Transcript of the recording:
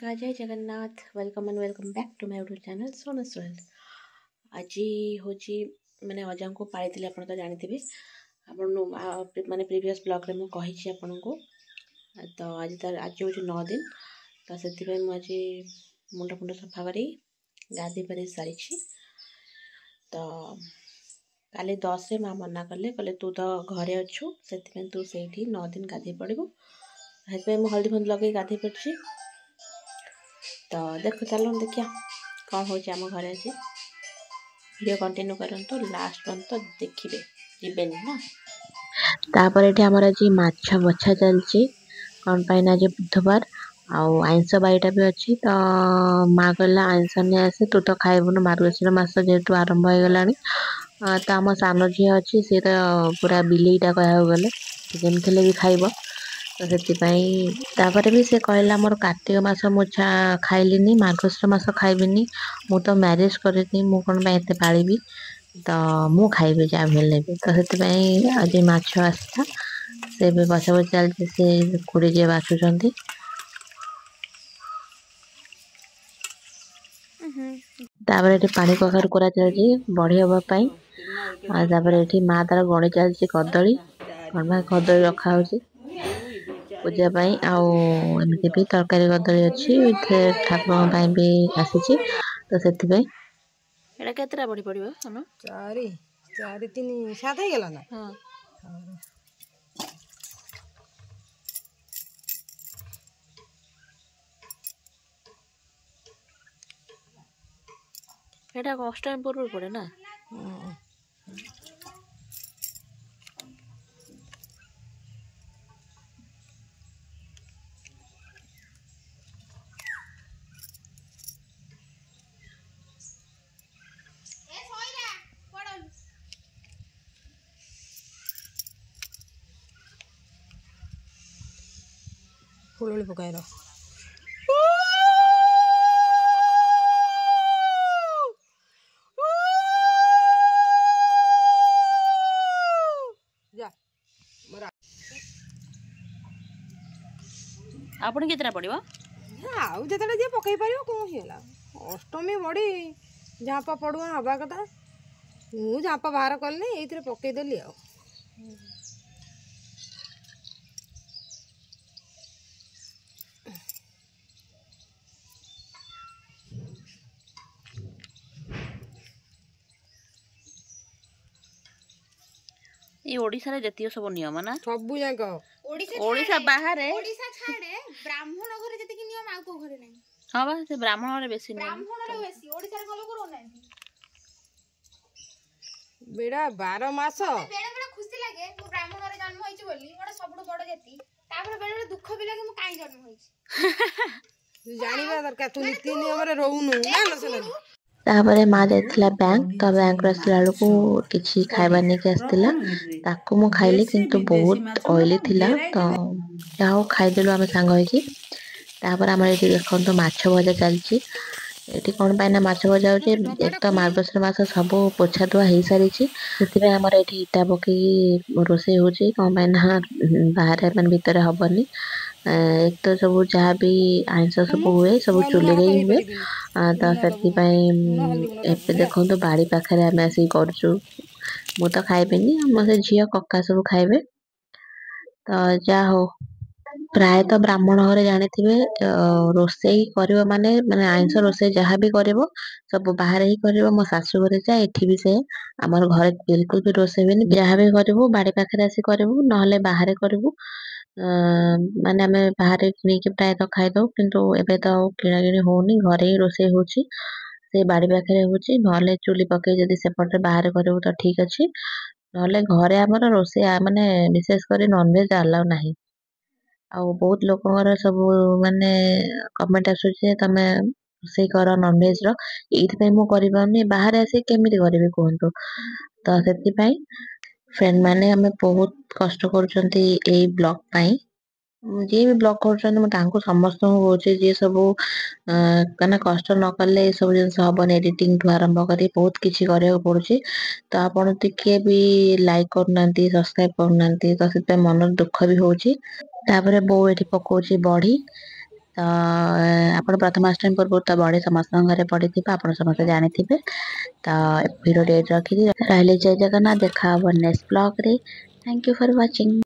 नमस्कार, जय Jagannath. Welcome and welcome back to my YouTube channel Sonas world. आज होची माने अजा को पाई आप तो जानते माने प्रीवियस ब्लॉग रे मुझे आपन को तो आज हूँ 9 दिन तो से मुझे मुंड फुंड सफा कर गाधी पारी सारी तो काली 10 रे माँ मना कले कहले तू तो घरे अच्छु से तू से 9 दिन गाधी पड़ू से हल्दी फंदी लगे गाधी पड़ी तो देखो चलो देखिया कौन हो घर आज वीडियो कंटिन्यू करन तो लास्ट पन तो देखिए जीवेनि ना तापर एठी हमर आज माछ बछा चलची कौन पाई ना आज बुधवार आउ आइंस बाईटा भी अच्छी तो माँ कहला आइंस नहीं आसे तू तो खाइबुन मार्गशीर मास जेहेतु आरंभ हो गलानी तो आम सान झी अच्छी सी तो पूरा बिलेईटा कह गले जमी भी खाइब तो से भी से कहला मोर कार्तिक मास मुझा खाइलिनी मार्गशीर मास खाइबिनी मु तो मैरिज करनी मु कौन एत पाली तो मु खाइबी जहाँ भी तो से आज माछ आसता से भी बचा बच चलती से खुड़ी जी बाछुंट तापर ये पानी कखार करा चलती बढ़ी हाँपाई ये माँ तार गणी चलती कदली कदली रखा पूजा पाई आमती भी तरकारी कदली अच्छी ठाकुर भी आसी तो से केतरा बड़ी पड़ो चारि चारि तीन सात हो गला ना हाँ এটা অষ্টমী পূর্ব পড়ে না फुलुली पकाएर आपण केतरा पड़िबो आउ जतले जे पकई पारियो कोन हिला अष्टमी बड़ी झापा पड़ुआ हवा कथा मु झापा बाहर कलनी एइथरे पकई देली आ ये ओडिसा रे जतियो सब नियम ना सबु जाक ओडिसा बाहर ओडिसा छाड़े ब्राह्मण घरे जति कि नियम आउ को घरे नै हां बा से ब्राह्मण रे बेसी नियम ब्राह्मण रे बेसी ओडिसा रे गलो करो नै बेड़ा 12 मास बेड़ा बेड़ा खुशी लागे मु ब्राह्मण रे जन्म होइछि बोली ओडा सबडु बड़ जति तापर बेड़ा दुख भी लागे मु काई जन्म होइछि जानिबा दरकार तू नीति नियम रे रहउनु ना लसना तापरे माँ जाइथिला बैंक तो बैंक रसला को किछि खाइबा नै के आस्तिला ताकू मु खाइली किंतु बहुत ऑयली थिला तो जाओ खाइ देलु हम संग होई कि तापर हमर एठी देखन तो माछ भजा चलची एठी कोन पाइना माछ भजा होचे एक तो मार्गशीर मास सब पोछा धुआ हेई सारी छि सेति हमर एठी इटा पकी रोसे होची कोन पाइना बाहर मन भीतर हबनी एक तो सब जहाँ भी आइंस सब हुए सब चूल्हे ही हुए तो से देखो तो बाड़ी पाखे आम आसिक करछु मु तो खाइबेनी हम से झील कक्का सब खाइबे तो जा हो प्राय तो ब्राह्मण घरे जानी रोसई कर माने माने आइंस रोसई जहाँ भी कर सब बाहर ही कर मो शाशु घरे जा एठी भी से आमर घरे बिल्कुल भी रोसई हुए जहाँ भी करू बाड़ी पाखे आसी करू ना बाहर करू माने आमे बाहर किनिके प्राय तो खाइदो किंतु एबे तो किना किनी होनी घरे ही रोसई होची से बाड़ी पाखे होची नहले चुली पके जदी सेपटे बाहर करू तो ठीक अछि नहले घरे हमर रोसई माने विशेष करी नॉन वेज अलाउ नाही आ बहुत लोकर सब माने कमेंट आसुचे तमे रोसई कर नॉन वेज रो एथि मु करि पाउनी बाहर आसी केमिति करबे कोहंतो तो सेति पई फ्रेंड माने हमें बहुत कष्ट करूचंती ए ब्लॉग पाई जे भी ब्लॉग करूचंती समस्त कहूँ जे सब कना कष्ट न कले सब जिन हबन एडिटिंग ठू आरंभ करी बहुत किछि करिया पड़ुची तो आपण टिके भी लाइक करनांती सब्सक्राइब करनांती तो से मन दुख भी होची तापरे बो एठी पकोची बढी तो आपण प्रथमाष्टमी पूर्व तो बड़े समस्त घरे पड़ी आपण समस्त जानी थे। तो वीडियो डेट रखी रही जय जगन्नाथ देखा नेक्स्ट ब्लॉग रे। Thank you for watching.